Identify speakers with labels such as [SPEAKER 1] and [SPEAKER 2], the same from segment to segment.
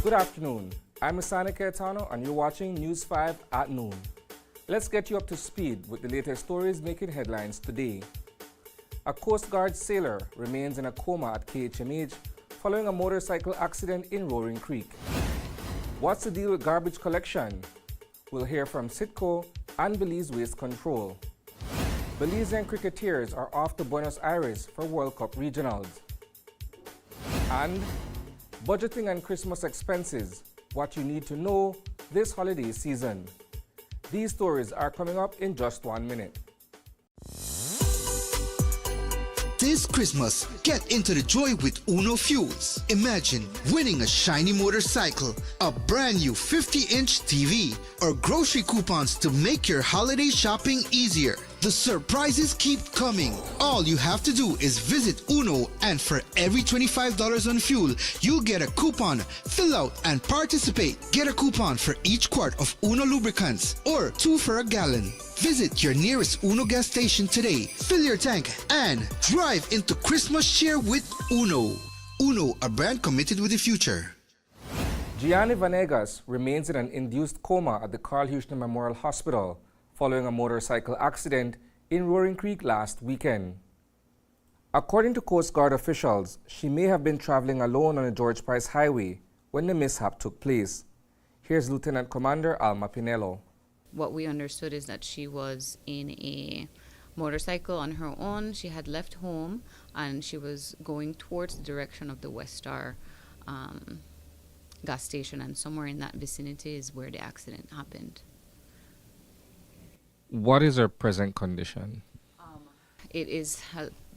[SPEAKER 1] Good afternoon. I'm Asani Caetano and you're watching News 5 at noon. Let's get you up to speed with the latest stories making headlines today. A Coast Guard sailor remains in a coma at KHMH following a motorcycle accident in Roaring Creek. What's the deal with garbage collection? We'll hear from Citco and Belize Waste Control. Belizean cricketers are off to Buenos Aires for World Cup regionals. And budgeting and Christmas expenses, what you need to know this holiday season. These stories are coming up in just 1 minute.
[SPEAKER 2] This Christmas, get into the joy with Uno Fuels. Imagine winning a shiny motorcycle, a brand new 50-inch TV, or grocery coupons to make your holiday shopping easier. The surprises keep coming. All you have to do is visit Uno, and for every $25 on fuel, you'll get a coupon. Fill out and participate. Get a coupon for each quart of Uno lubricants or 2 for a gallon. Visit your nearest Uno gas station today. Fill your tank and drive into Christmas cheer with Uno. Uno, a brand committed with the future.
[SPEAKER 1] Gianni Vanegas remains in an induced coma at the Carl Hughton Memorial Hospital following a motorcycle accident in Roaring Creek last weekend. According to Coast Guard officials, she may have been traveling alone on the George Price Highway when the mishap took place. Here's Lieutenant Commander Alma Pinello.
[SPEAKER 3] What we understood is that she was in a motorcycle on her own. She had left home and she was going towards the direction of the West Star gas station, and somewhere in that vicinity is where the accident happened.
[SPEAKER 1] What is her present condition?
[SPEAKER 3] It is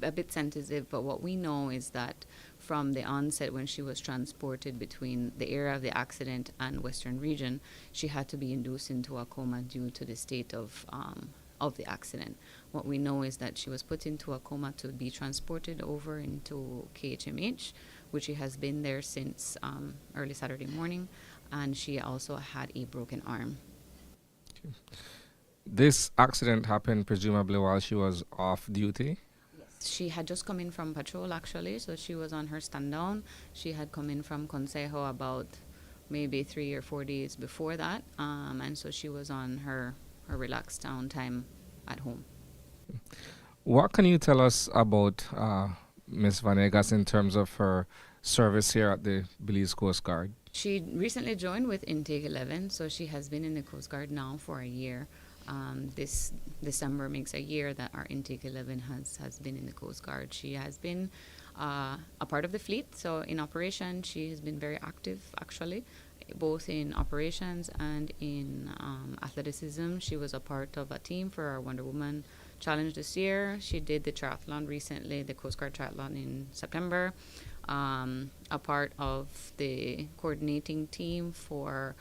[SPEAKER 3] a bit sensitive, but what we know is that from the onset, when she was transported between the area of the accident and Western region, she had to be induced into a coma due to the state of the accident. What we know is that she was put into a coma to be transported over into KHMH, which she has been there since early Saturday morning, and she also had a broken arm.
[SPEAKER 1] Okay. This accident happened presumably while she was off duty?
[SPEAKER 3] She had just come in from patrol, actually, so she was on her stand down. She had come in from Consejo about maybe 3 or 4 days before that, and so she was on her relaxed down time at home.
[SPEAKER 1] What can you tell us about Ms. Vanegas in terms of her service here at the Belize Coast Guard?
[SPEAKER 3] She recently joined with Intake 11, so she has been in the Coast Guard now for a year. This December makes a year that our Intake 11 has been in the Coast Guard. She has been a part of the fleet, so in operation she has been very active, actually, both in operations and in athleticism. She was a part of a team for our Wonder Woman Challenge this year. She did the triathlon recently, the Coast Guard triathlon in September, a part of the coordinating team for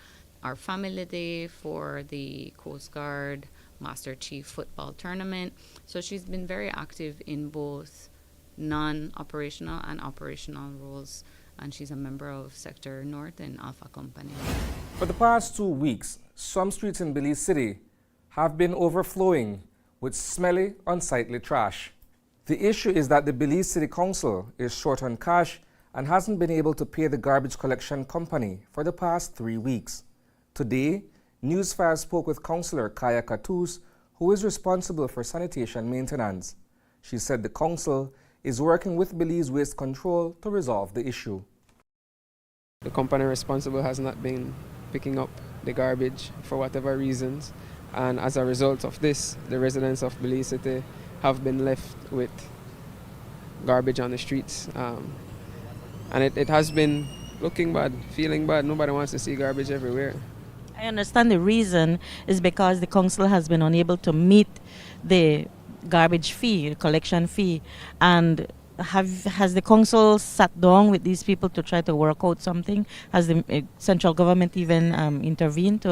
[SPEAKER 3] our Family Day, for the Coast Guard Master Chief Football Tournament. So she's been very active in both non-operational and operational roles, and she's a member of Sector North and Alpha Company.
[SPEAKER 1] For the past 2 weeks, some streets in Belize City have been overflowing with smelly, unsightly trash. The issue is that the Belize City Council is short on cash and hasn't been able to pay the garbage collection company for the past 3 weeks. Today, News 5 spoke with Councillor Kaya Katus, who is responsible for sanitation maintenance. She said the council is working with Belize Waste Control to resolve the issue.
[SPEAKER 4] The company responsible has not been picking up the garbage for whatever reasons, and as a result of this, the residents of Belize City have been left with garbage on the streets, and it has been looking bad, feeling bad. Nobody wants to see garbage everywhere.
[SPEAKER 5] I understand the reason is because the council has been unable to meet the garbage fee, collection fee, and has the council sat down with these people to try to work out something? Has the central government even intervened?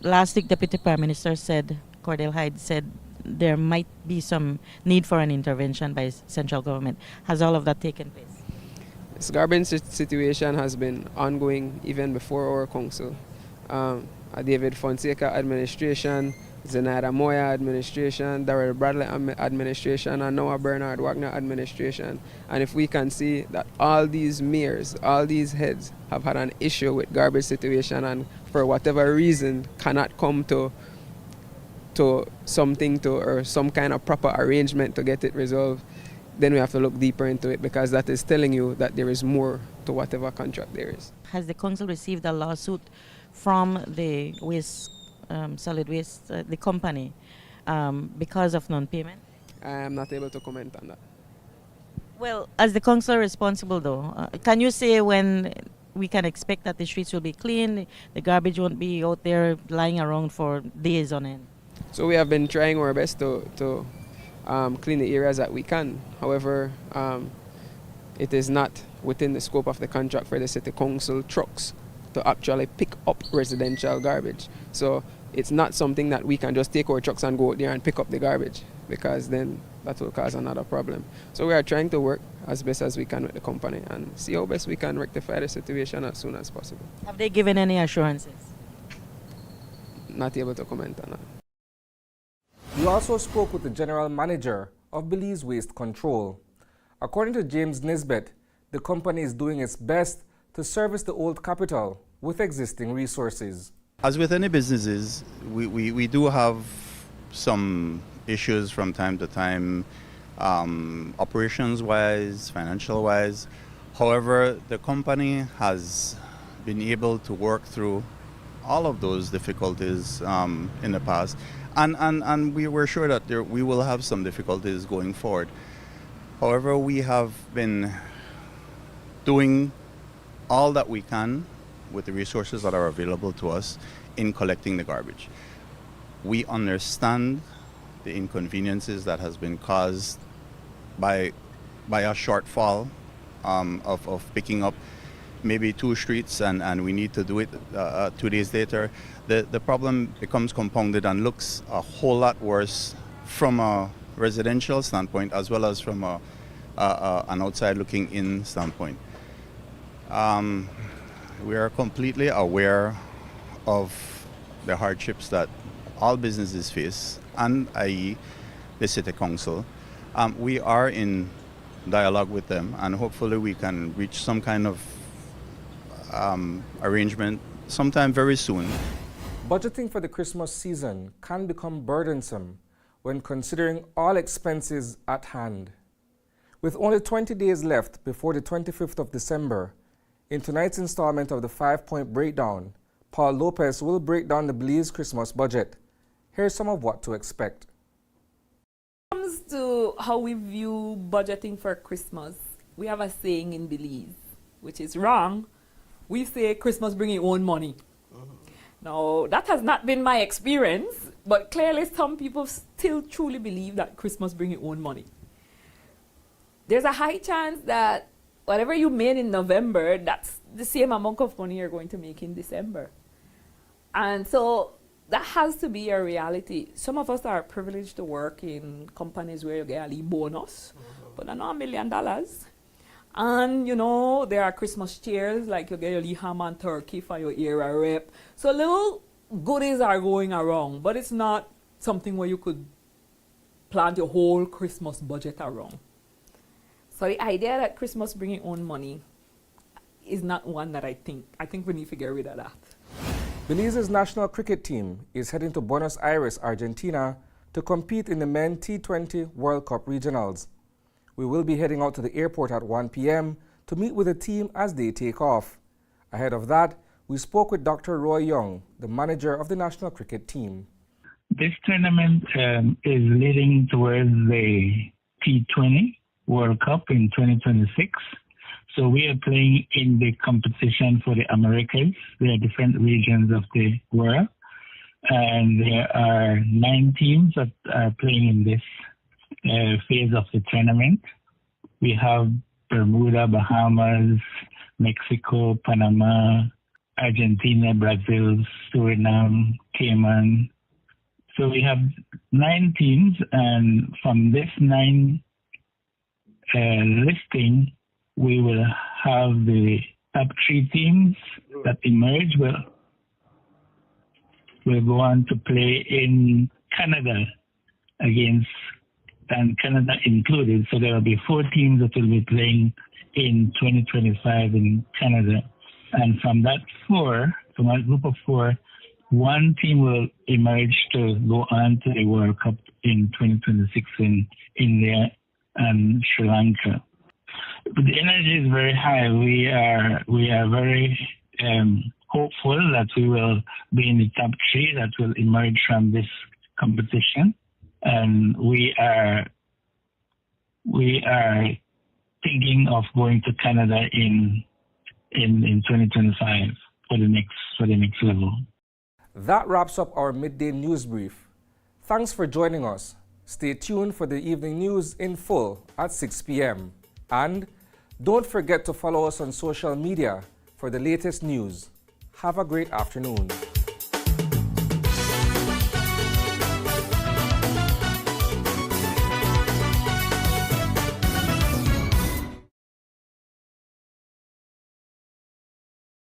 [SPEAKER 5] Last week, Deputy Prime Minister said, Cordell Hyde said, there might be some need for an intervention by central government. Has all of that taken place?
[SPEAKER 4] This garbage situation has been ongoing even before our council. A David Fonseca administration Zenaida Moya administration, Darrell Bradley administration, and now a Bernard Wagner administration. And if we can see that all these mayors, all these heads have had an issue with garbage situation and for whatever reason cannot come to something or some kind of proper arrangement to get it resolved, then we have to look deeper into it, because that is telling you that there is more to whatever contract there is.
[SPEAKER 5] Has the council received a lawsuit from the solid waste, the company, because of non-payment?
[SPEAKER 4] I am not able to comment on that.
[SPEAKER 5] Well, as the council responsible though, can you say when we can expect that the streets will be clean, the garbage won't be out there lying around for days on end?
[SPEAKER 4] So we have been trying our best to clean the areas that we can. However, it is not within the scope of the contract for the city council trucks to actually pick up residential garbage. So it's not something that we can just take our trucks and go out there and pick up the garbage, because then that will cause another problem. So we are trying to work as best as we can with the company and see how best we can rectify the situation as soon as possible.
[SPEAKER 5] Have they given any assurances?
[SPEAKER 4] Not able to comment on that.
[SPEAKER 1] We also spoke with the general manager of Belize Waste Control. According to James Nisbet, the company is doing its best to service the old capital with existing resources.
[SPEAKER 6] As with any businesses, we do have some issues from time to time, operations-wise, financial-wise. However, the company has been able to work through all of those difficulties in the past. And we were sure that we will have some difficulties going forward. However, we have been doing all that we can with the resources that are available to us in collecting the garbage. We understand the inconveniences that has been caused by a shortfall of picking up maybe 2 streets and we need to do it 2 days later. The problem becomes compounded and looks a whole lot worse from a residential standpoint as well as from an outside looking in standpoint. We are completely aware of the hardships that all businesses face, and i.e. the City Council. We are in dialogue with them, and hopefully we can reach some kind of arrangement sometime very soon.
[SPEAKER 1] Budgeting for the Christmas season can become burdensome when considering all expenses at hand. With only 20 days left before the 25th of December, in tonight's installment of the 5-Point Breakdown, Paul Lopez will break down the Belize Christmas budget. Here's some of what to expect.
[SPEAKER 7] When it comes to how we view budgeting for Christmas, we have a saying in Belize, which is wrong. We say Christmas bring your own money. Now, that has not been my experience, but clearly some people still truly believe that Christmas bring your own money. There's a high chance that whatever you made in November, that's the same amount of money you're going to make in December. And so that has to be a reality. Some of us are privileged to work in companies where you get a little bonus, but not $1 million. And, you know, there are Christmas cheers, like you get your little ham and turkey for your area rep. So little goodies are going around, but it's not something where you could plan your whole Christmas budget around. So the idea that Christmas bring your own money is not one that I think we need to get rid of that.
[SPEAKER 1] Belize's national cricket team is heading to Buenos Aires, Argentina to compete in the Men T20 World Cup Regionals. We will be heading out to the airport at 1 p.m. to meet with the team as they take off. Ahead of that, we spoke with Dr. Roy Young, the manager of the national cricket team.
[SPEAKER 8] This tournament is leading towards the T20 World Cup in 2026. So we are playing in the competition for the Americas. There are different regions of the world. And there are 9 teams that are playing in this phase of the tournament. We have Bermuda, Bahamas, Mexico, Panama, Argentina, Brazil, Suriname, Cayman. So we have 9 teams, and from this 9 listing, we will have the top 3 teams that emerge. will go on to play in Canada against, and Canada included. So there will be 4 teams that will be playing in 2025 in Canada. And from that group of 4, 1 team will emerge to go on to the World Cup in 2026 in India and Sri Lanka. But the energy is very high. We are very hopeful that we will be in the top 3 that will emerge from this competition. And we are thinking of going to Canada in 2025 for the next level.
[SPEAKER 1] That wraps up our midday news brief. Thanks for joining us. Stay tuned for the evening news in full at 6 p.m. And don't forget to follow us on social media for the latest news. Have a great afternoon.